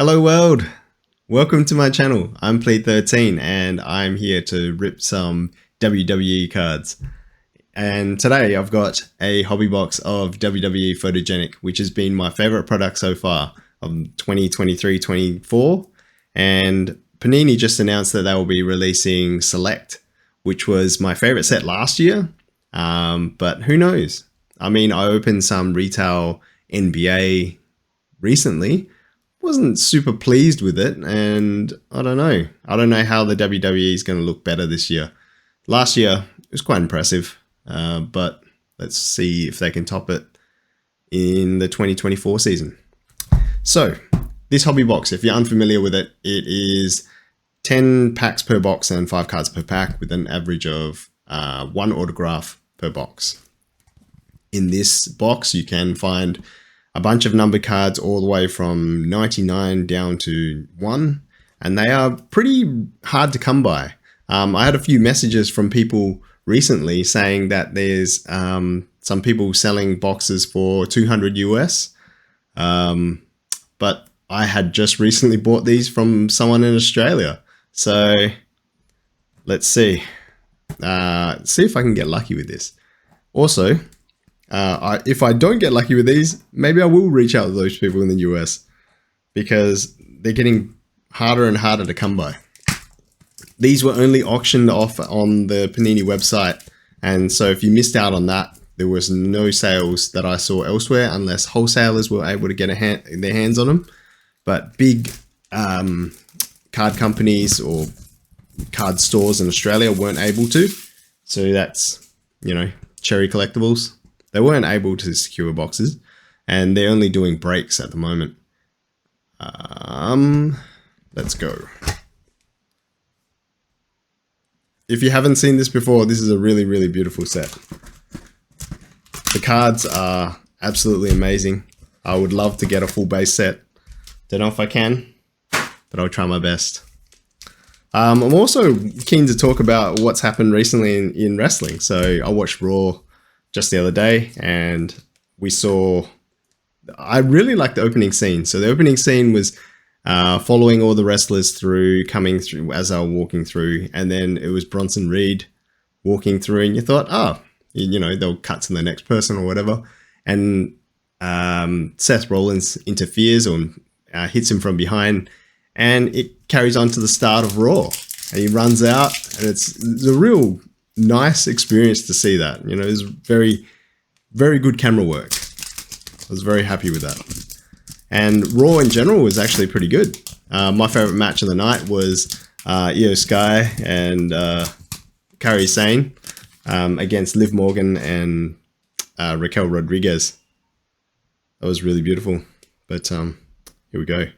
Hello world, welcome to my channel. I'm Pleat13 and I'm here to rip some WWE cards. And today I've got a hobby box of WWE Photogenic, which has been my favorite product so far of 2023-24. And Panini just announced that they will be releasing Select, which was my favorite set last year. But who knows? I mean, I opened some retail NBA recently. Wasn't super pleased with it, and I don't know how the WWE is going to look better this year. Last year it was quite impressive, but let's see if they can top it in the 2024 season. So this hobby box, if you're unfamiliar with it, it is 10 packs per box and 5 cards per pack with an average of 1 autograph per box. In this box you can find a bunch of numbered cards all the way from 99 down to 1, and they are pretty hard to come by. I had a few messages from people recently saying that there's some people selling boxes for 200 US, but I had just recently bought these from someone in Australia. So let's see if I can get lucky with this. Also, if I don't get lucky with these, maybe I will reach out to those people in the US, because they're getting harder and harder to come by. These were only auctioned off on the Panini website, and so if you missed out on that, there was no sales that I saw elsewhere unless wholesalers were able to get their hands on them. But big card companies or card stores in Australia weren't able to. So that's, Cherry Collectibles. They weren't able to secure boxes, and they're only doing breaks at the moment. Let's go. If you haven't seen this before, this is a really, really beautiful set. The cards are absolutely amazing. I would love to get a full base set. Don't know if I can, but I'll try my best. I'm also keen to talk about what's happened recently in wrestling. So I watched Raw just the other day, and I really liked the opening scene. So the opening scene was following all the wrestlers coming through as they were walking through, and then it was Bronson Reed walking through, and you thought, they'll cut to the next person or whatever. And Seth Rollins interferes or hits him from behind, and it carries on to the start of Raw, and he runs out, and it's a real nice experience to see that. It was very, very good camera work. I was very happy with that. And Raw in general was actually pretty good. My favorite match of the night was Io Sky and Kairi Sane against Liv Morgan and Raquel Rodriguez. That was really beautiful. But here we go.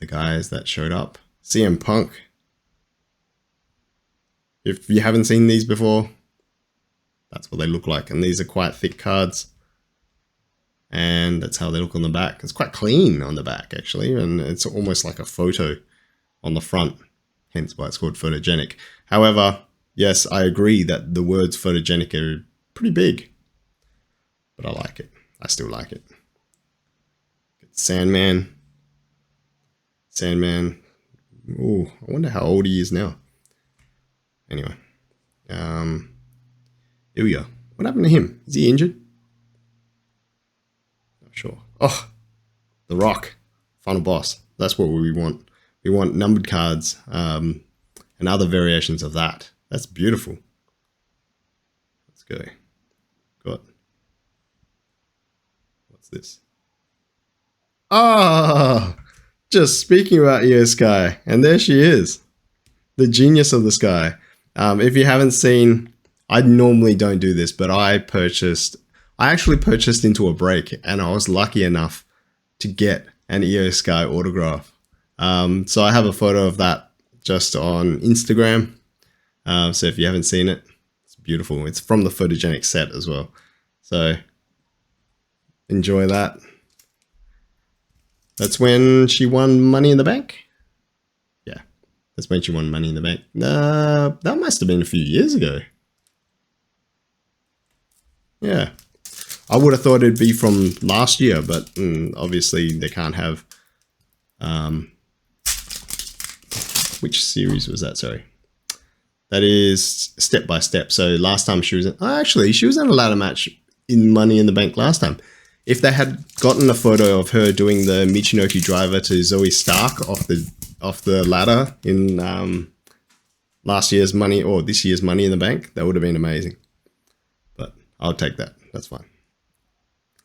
The guys that showed up. CM Punk. If you haven't seen these before, that's what they look like. And these are quite thick cards. And that's how they look on the back. It's quite clean on the back, actually. And it's almost like a photo on the front. Hence why it's called photogenic. However, yes, I agree that the words photogenic are pretty big. But I like it. I still like it. Sandman. Ooh, I wonder how old he is now. Anyway, here we go. What happened to him? Is he injured? Not sure. Oh, The Rock, final boss. That's what we want. We want numbered cards and other variations of that. That's beautiful. Let's go. What's this? Ah, just speaking about Io Sky, and there she is, the genius of the sky. If you haven't seen, I normally don't do this, but I actually purchased into a break, and I was lucky enough to get an Io Sky autograph. So I have a photo of that just on Instagram. So if you haven't seen it, it's beautiful. It's from the Photogenic set as well. So enjoy that. That's when she won Money in the Bank. That's when she won Money in the Bank. That must have been a few years ago. Yeah. I would have thought it'd be from last year, but obviously they can't have Which series was that? Sorry. That is Step by Step. So last time she was in, actually, she was in a ladder match in Money in the Bank last time. If they had gotten a photo of her doing the Michinoku driver to Zoe Stark off the ladder in last year's Money or this year's Money in the Bank, that would have been amazing. But I'll take that. That's fine.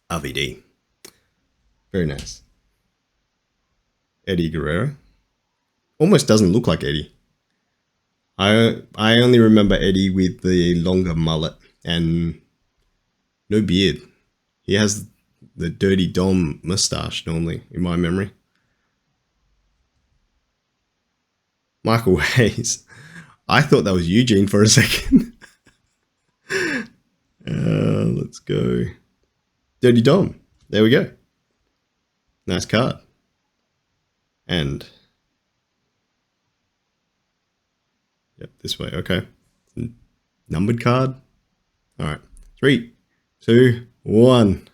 RVD. Very nice. Eddie Guerrero. Almost doesn't look like Eddie. I only remember Eddie with the longer mullet and no beard. He has the Dirty Dom mustache normally, in my memory. Michael Hayes. I thought that was Eugene for a second. Let's go. Dirty Dom. There we go. Nice card. And yep, this way. Okay. Numbered card. All right. 3, 2, 1.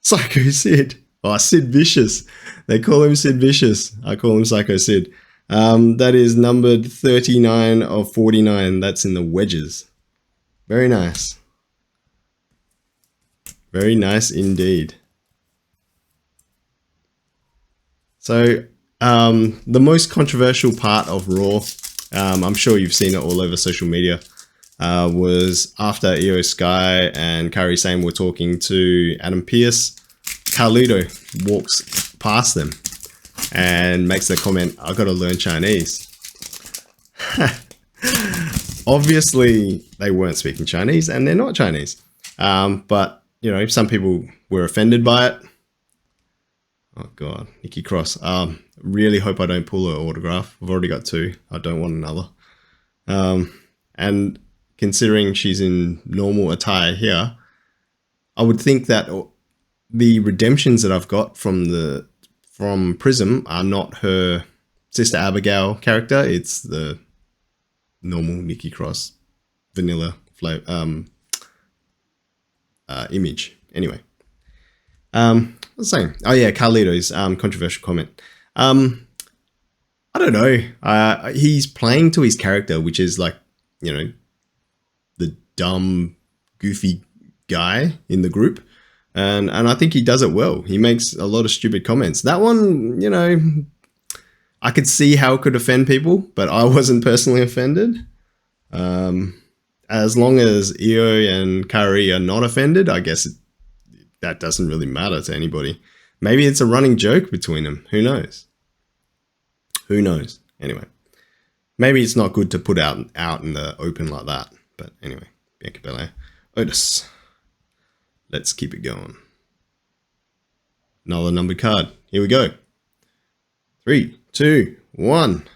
Psycho Sid. Oh, Sid Vicious. They call him Sid Vicious. I call him Psycho Sid. That is numbered 39 of 49. That's in the wedges. Very nice. Very nice indeed. So, the most controversial part of Raw, I'm sure you've seen it all over social media, was after Io Sky and Kairi Sane were talking to Adam Pearce, Carlito walks past them and makes the comment, "I gotta learn Chinese." Obviously, they weren't speaking Chinese and they're not Chinese. But, you know, some people were offended by it. Oh God, Nikki Cross. Really hope I don't pull her autograph. I've already got 2. I don't want another. And considering she's in normal attire here, I would think that the redemptions that I've got from Prism are not her Sister Abigail character. It's the normal Nikki Cross vanilla image. Anyway. What was I saying? Oh yeah, Carlito's controversial comment. I don't know. He's playing to his character, which is like, you know, the dumb, goofy guy in the group. And I think he does it well. He makes a lot of stupid comments. That one, you know, I could see how it could offend people, but I wasn't personally offended. As long as Io and Kairi are not offended, I guess that doesn't really matter to anybody. Maybe it's a running joke between them. Who knows? Who knows? Anyway, maybe it's not good to put out in the open like that. But anyway, Bianca Belair. Otis. Let's keep it going. Another numbered card. Here we go. 3, 2, 1.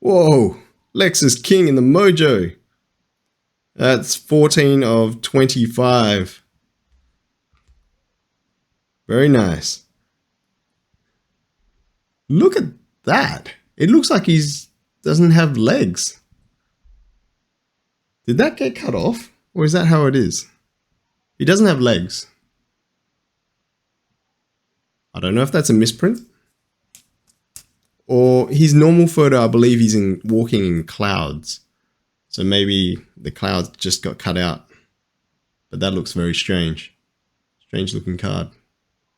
Whoa. Lexus King in the mojo. That's 14 of 25. Very nice. Look at that. It looks like he's doesn't have legs. Did that get cut off? Or is that how it is? He doesn't have legs. I don't know if that's a misprint. Or his normal photo, I believe he's walking in clouds. So maybe the clouds just got cut out. But that looks very strange. Strange looking card.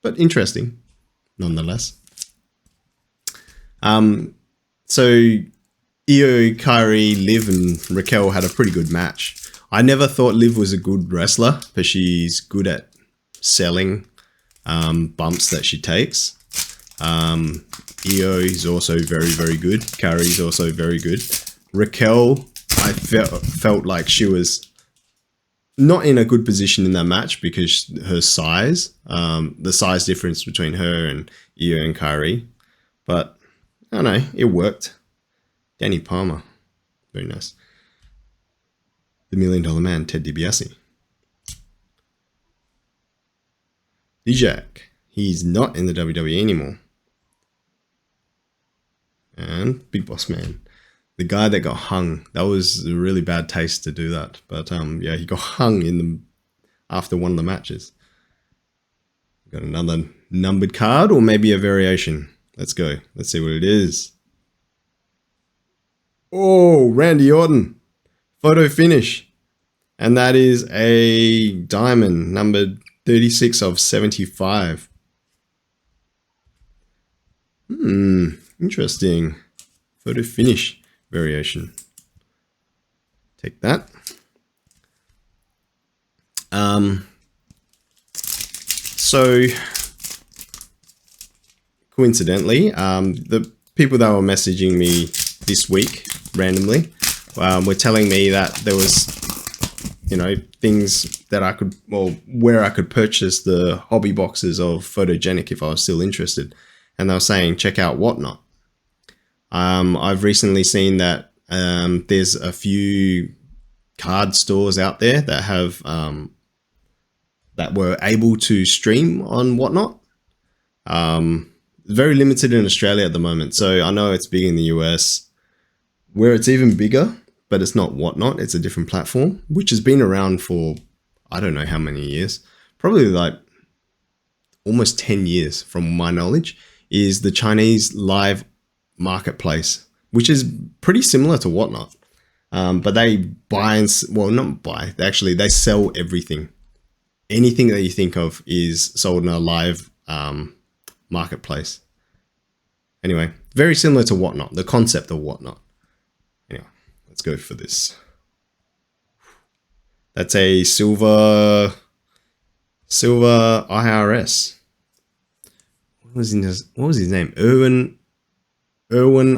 But interesting, nonetheless. So Io, Kairi, Liv, and Raquel had a pretty good match. I never thought Liv was a good wrestler, but she's good at selling bumps that she takes. Io is also very, very good. Kairi is also very good. Raquel, I felt like she was not in a good position in that match because her size, the size difference between her and Io and Kairi. But I don't know, it worked. Danny Palmer, very nice. The $1 Million Man, Ted DiBiase. Dijak, he's not in the WWE anymore. And Big Boss Man, the guy that got hung. That was a really bad taste to do that. But yeah, he got hung after one of the matches. Got another numbered card or maybe a variation. Let's go. Let's see what it is. Oh, Randy Orton. Photo finish. And that is a diamond, numbered 36 of 75. Interesting. Photo finish variation. Take that. So coincidentally, the people that were messaging me this week randomly were telling me that there was, you know, things that I could, well, where I could purchase the hobby boxes of Photogenic if I was still interested. And they were saying, check out Whatnot. I've recently seen that there's a few card stores out there that have that were able to stream on Whatnot. Very limited in Australia at the moment, so I know it's big in the US, where it's even bigger, but it's not Whatnot, it's a different platform, which has been around for I don't know how many years, probably like almost 10 years from my knowledge, is the Chinese live marketplace, which is pretty similar to Whatnot. But they buy and, well, not buy, actually they sell everything. Anything that you think of is sold in a live marketplace. Anyway, very similar to Whatnot, the concept of Whatnot. Anyway, let's go for this. That's a silver IRS. What was his name? Erwin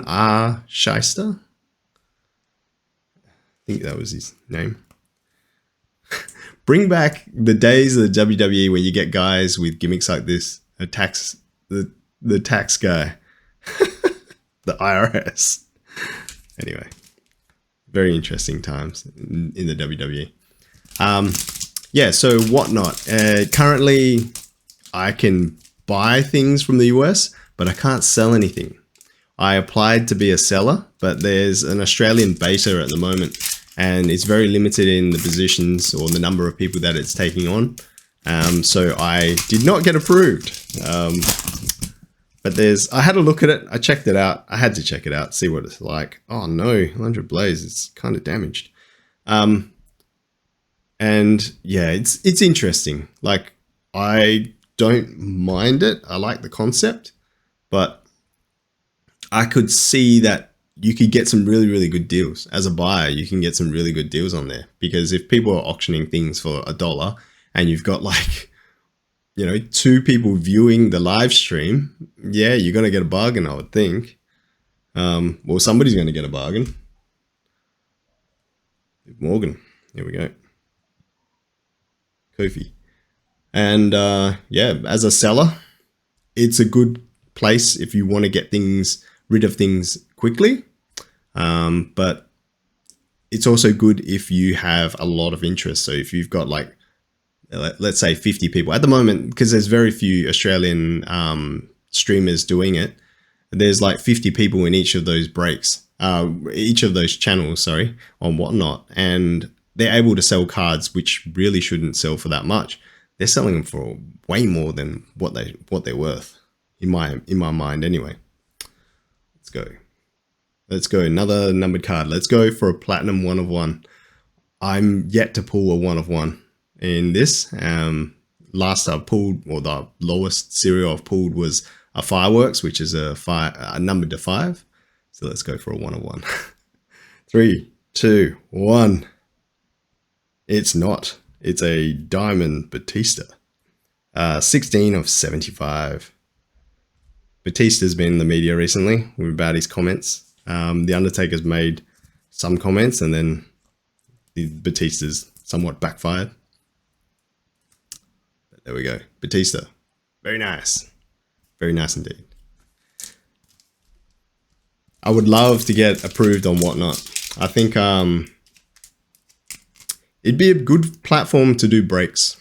R. Shyster? I think that was his name. Bring back the days of the WWE where you get guys with gimmicks like this. The tax guy. The IRS. Anyway, very interesting times in the WWE. Yeah, so Whatnot. Currently, I can buy things from the US, but I can't sell anything. I applied to be a seller, but there's an Australian beta at the moment, and it's very limited in the positions or the number of people that it's taking on. So I did not get approved. But I had a look at it. I checked it out. I had to check it out, see what it's like. Oh no, 100 Blaze, it's kind of damaged. And yeah, it's interesting. Like, I don't mind it. I like the concept, but I could see that you could get some really, really good deals. As a buyer, you can get some really good deals on there, because if people are auctioning things for $1 and you've got like, you know, 2 people viewing the live stream, yeah, you're going to get a bargain, I would think. Well, somebody's going to get a bargain. Morgan, here we go. Kofi. And yeah, as a seller, it's a good place if you want to get rid of things quickly. But it's also good if you have a lot of interest. So if you've got like, let's say 50 people at the moment, because there's very few Australian streamers doing it. There's like 50 people in each of those breaks, each of those channels, sorry, on Whatnot. And they're able to sell cards, which really shouldn't sell for that much. They're selling them for way more than what they're worth, in my mind anyway. Let's go. Another numbered card. Let's go for a platinum 1 of 1. I'm yet to pull a 1 of 1 in this. Last I pulled, or the lowest serial I've pulled, was a fireworks, which is a number to 5. So let's go for a 1 of 1. 3, 2, 1. It's not. It's a diamond Batista. 16 of 75. Batista's been in the media recently about his comments. The Undertaker's made some comments, and then Batista's somewhat backfired. But there we go. Batista. Very nice. Very nice indeed. I would love to get approved on Whatnot. I think it'd be a good platform to do breaks.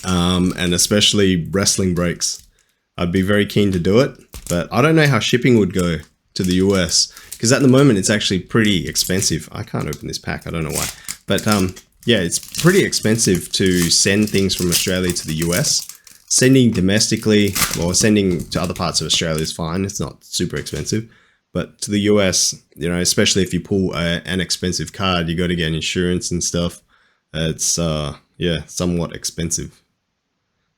And especially wrestling breaks. I'd be very keen to do it, but I don't know how shipping would go to the US, because at the moment it's actually pretty expensive. I can't open this pack, I don't know why. But yeah, it's pretty expensive to send things from Australia to the US. Sending domestically or sending to other parts of Australia is fine. It's not super expensive. But to the US, you know, especially if you pull an expensive card, you got to get insurance and stuff. It's, yeah, somewhat expensive.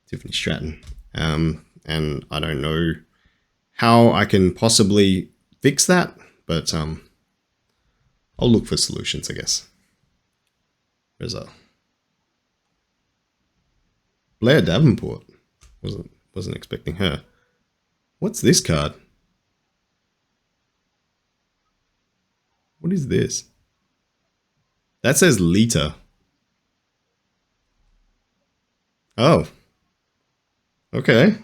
Tiffany Stratton. And I don't know how I can possibly fix that, but I'll look for solutions, I guess. There's a Blair Davenport. Wasn't expecting her. What's this card? What is this? That says Lita. Oh. Okay.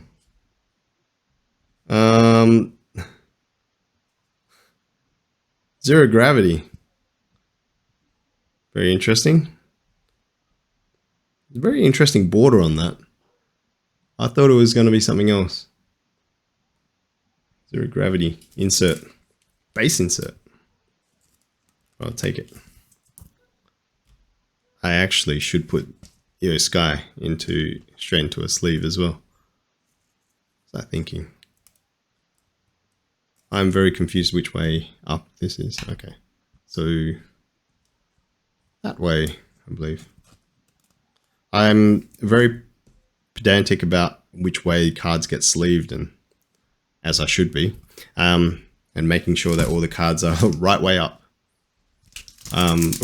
Zero gravity. Very interesting. Very interesting border on that. I thought it was going to be something else. Zero gravity. Insert. Base insert. I'll take it. I actually should put Io Sky straight into a sleeve as well. What's that thinking? I'm very confused which way up this is. Okay. So that way, I believe. I'm very pedantic about which way cards get sleeved, and as I should be, and making sure that all the cards are right way up.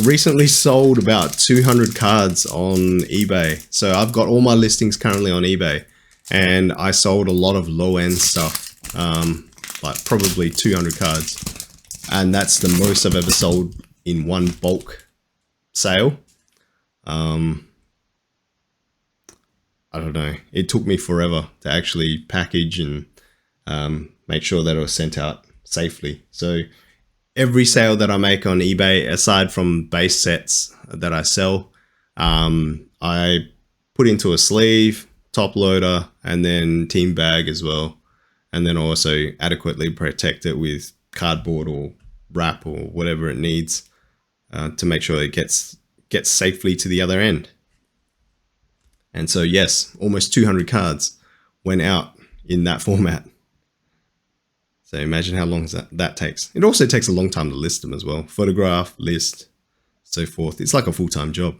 Recently sold about 200 cards on eBay. So I've got all my listings currently on eBay, and I sold a lot of low end stuff, like probably 200 cards. And that's the most I've ever sold in one bulk sale. I don't know. It took me forever to actually package and make sure that it was sent out safely. So every sale that I make on eBay, aside from base sets that I sell, I put into a sleeve, top loader, and then team bag as well. And then also adequately protect it with cardboard or wrap or whatever it needs to make sure it gets safely to the other end. And so yes, almost 200 cards went out in that format. So imagine how long that takes. It also takes a long time to list them as well. Photograph, list, so forth. It's like a full-time job.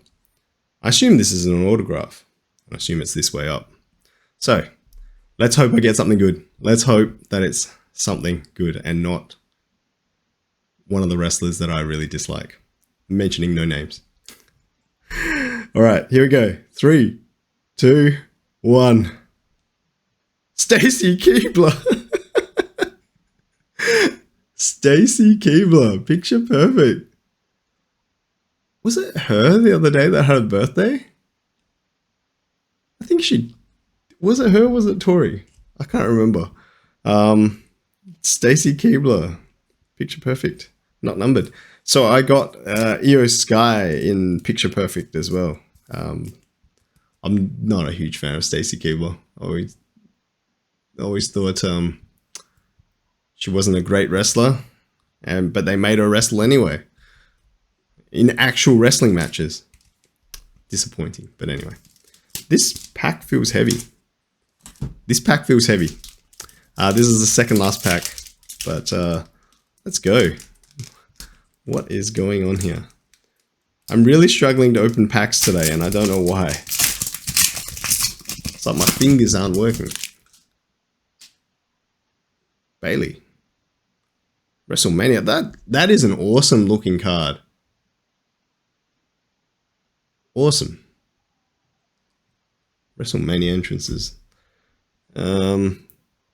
I assume this is an autograph. I assume it's this way up. So let's hope I get something good. Let's hope that it's something good and not one of the wrestlers that I really dislike. Mentioning no names. All right, here we go. 3, 2, 1. Stacy Keibler. Stacy Keibler, picture perfect. Was it her the other day that had a birthday? I think was it her or was it Tori? I can't remember. Stacy Keibler, picture perfect, not numbered. So I got Io Sky in picture perfect as well. I'm not a huge fan of Stacy Keibler. Always thought she wasn't a great wrestler, but they made her wrestle anyway in actual wrestling matches. Disappointing, but anyway. This pack feels heavy. This pack feels heavy. This is the second last pack, but let's go. What is going on here? I'm really struggling to open packs today, and I don't know why. It's like my fingers aren't working. Bailey. WrestleMania. That is an awesome looking card. Awesome. WrestleMania entrances.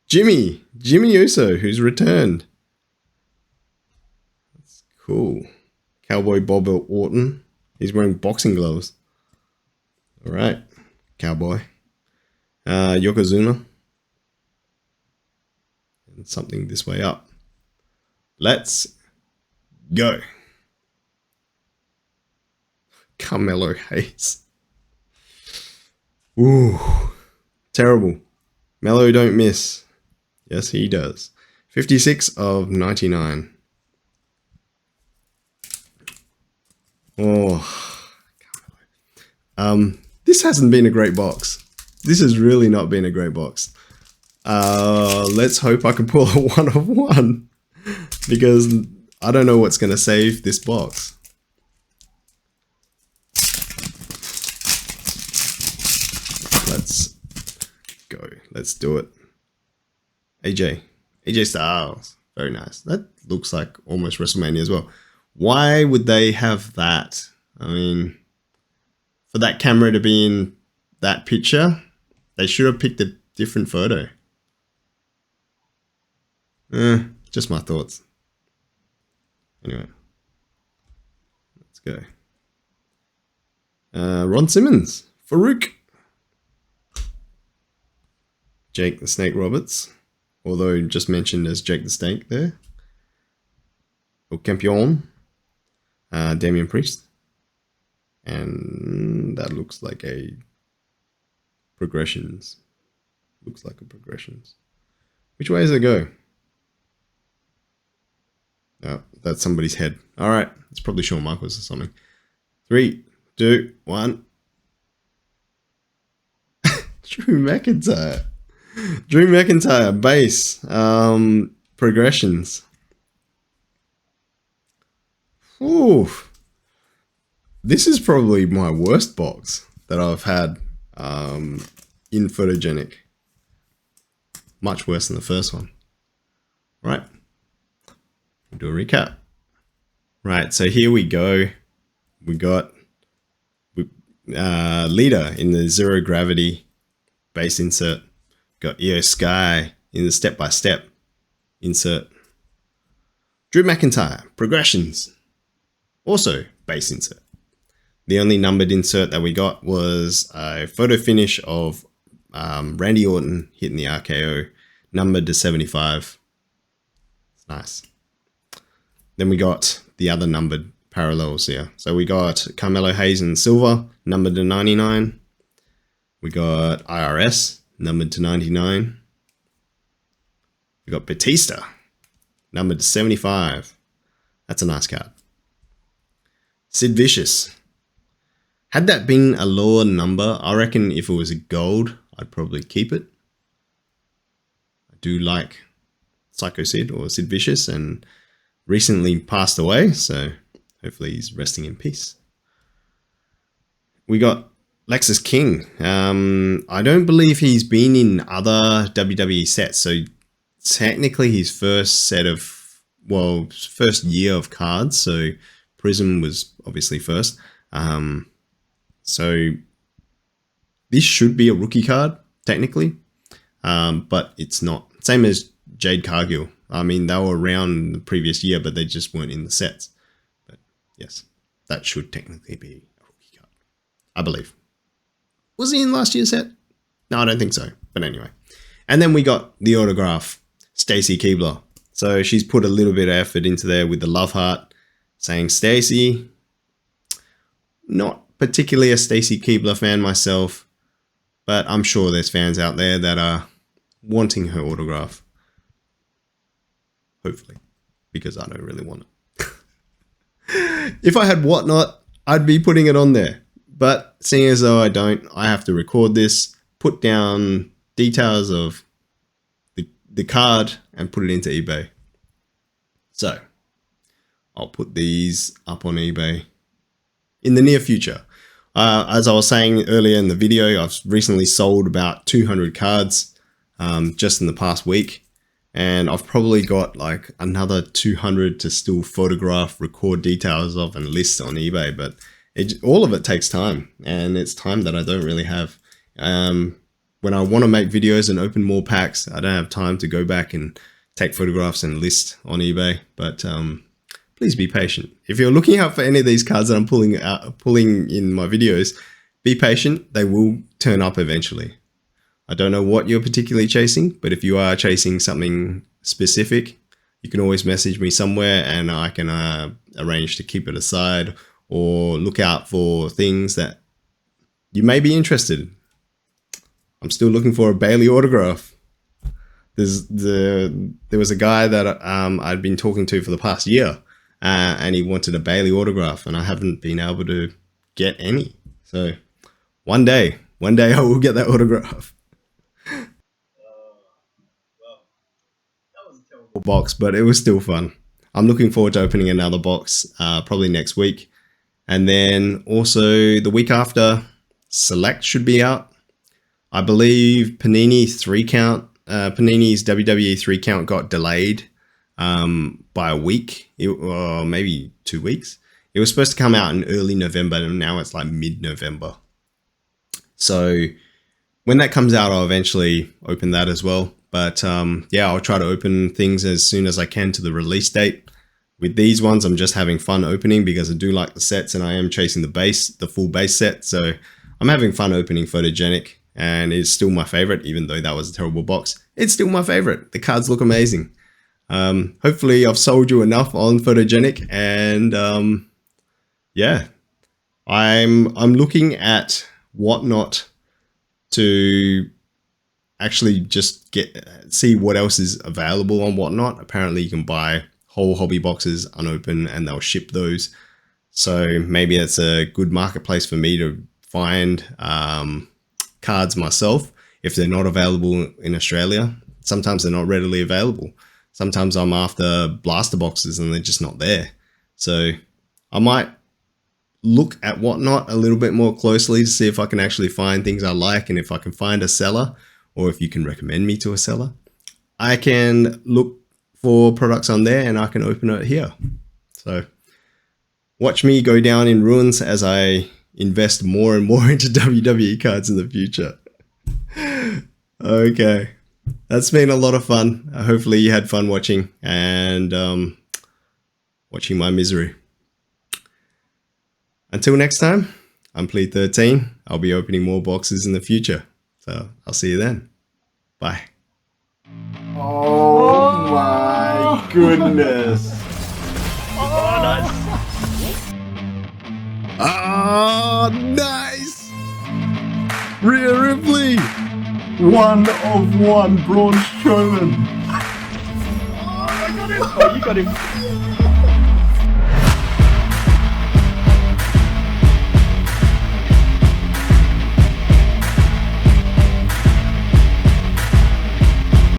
Jimmy Uso, who's returned. That's cool. Cowboy Bob Orton. He's wearing boxing gloves. All right, Cowboy. Yokozuna. And something this way up. Let's go. Carmelo Hayes. Ooh, terrible. Mello don't miss. Yes, he does. 56 of 99. Oh, this hasn't been a great box. This has really not been a great box. Let's hope I can pull a 1 of 1, because I don't know what's going to save this box. Let's go. Let's do it. AJ Styles. Very nice. That looks like almost WrestleMania as well. Why would they have that? I mean, for that camera to be in that picture, they should have picked a different photo. Just my thoughts. Anyway, let's go. Ron Simmons, Farouk. Jake the Snake Roberts, although just mentioned as Jake the Snake there. El Campeon, Damian Priest. And that looks like a progressions. Looks like a progressions. Which way does it go? Oh, that's somebody's head. All right, it's probably Shawn Michaels or something. 3, 2, 1. Drew McIntyre. Drew McIntyre base progressions. Ooh, this is probably my worst box that I've had in Photogenic. Much worse than the first one. Right. We'll do a recap. Right, so here we go. We got Leader in the zero gravity base insert. Got Io Sky in the step-by-step insert. Drew McIntyre, progressions. Also base insert. The only numbered insert that we got was a photo finish of Randy Orton hitting the RKO, numbered to 75. It's nice. Then we got the other numbered parallels here. So we got Carmelo Hayes in silver, numbered to 99. We got IRS, numbered to 99. We got Batista, numbered to 75. That's a nice card. Sid Vicious. Had that been a lower number, I reckon if it was a gold, I'd probably keep it. I do like Psycho Sid or Sid Vicious, and recently passed away, so hopefully he's resting in peace. We got Lexus King. I don't believe he's been in other WWE sets, so technically his first set of, well, first year of cards, so Prism was obviously first. So this should be a rookie card, technically, but it's not. Same as Jade Cargill. I mean, they were around the previous year, but they just weren't in the sets. But yes, that should technically be a rookie card, I believe. Was he in last year's set? No, I don't think so. But anyway. And then we got the autograph, Stacy Keibler. So she's put a little bit of effort into there with the love heart, saying Stacy. Not particularly a Stacy Keibler fan myself, but I'm sure there's fans out there that are wanting her autograph. Hopefully, because I don't really want it. If I had Whatnot, I'd be putting it on there. But seeing as though I don't, I have to record this, put down details of the card, and put it into eBay. So, I'll put these up on eBay in the near future. As I was saying earlier in the video, I've recently sold about 200 cards just in the past week. And I've probably got like another 200 to still photograph, record details of, and list on eBay. But all of it takes time, and it's time that I don't really have. When I want to make videos and open more packs, I don't have time to go back and take photographs and list on eBay. But please be patient. If you're looking out for any of these cards that I'm pulling in my videos, be patient. They will turn up eventually. I don't know what you're particularly chasing, but if you are chasing something specific, you can always message me somewhere and I can arrange to keep it aside or look out for things that you may be interested in. I'm still looking for a Bailey autograph. There was a guy that I'd been talking to for the past year, and he wanted a Bailey autograph, and I haven't been able to get any. So one day One day I will get that autograph. Box, but it was still fun. I'm looking forward to opening another box probably next week, and then also the week after Select should be out. I believe Panini's WWE 3 count got delayed by a week, or maybe 2 weeks. It was supposed to come out in early November, and now it's like mid-November. So when that comes out, I'll eventually open that as well. But yeah, I'll try to open things as soon as I can to the release date. With these ones, I'm just having fun opening because I do like the sets, and I am chasing the full base set. So I'm having fun opening Photogenic, and it's still my favorite, even though that was a terrible box. It's still my favorite. The cards look amazing. Hopefully I've sold you enough on Photogenic, and yeah, I'm looking at Whatnot to actually just see what else is available on Whatnot. Apparently you can buy whole hobby boxes unopened and they'll ship those. So maybe that's a good marketplace for me to find cards myself if they're not available in Australia. Sometimes they're not readily available. Sometimes I'm after blaster boxes and they're just not there. So I might look at Whatnot a little bit more closely to see if I can actually find things I like, and if I can find a seller, or if you can recommend me to a seller, I can look for products on there and I can open it here. So watch me go down in ruins as I invest more and more into WWE cards in the future. Okay, that's been a lot of fun. Hopefully you had fun watching and watching my misery. Until next time, I'm Pleat13. I'll be opening more boxes in the future. So I'll see you then. Bye. Oh my goodness. Oh, nice. Oh, nice. Rhea Ripley. 1 of 1 Braun Strowman. Oh, I got him. Oh, you got him.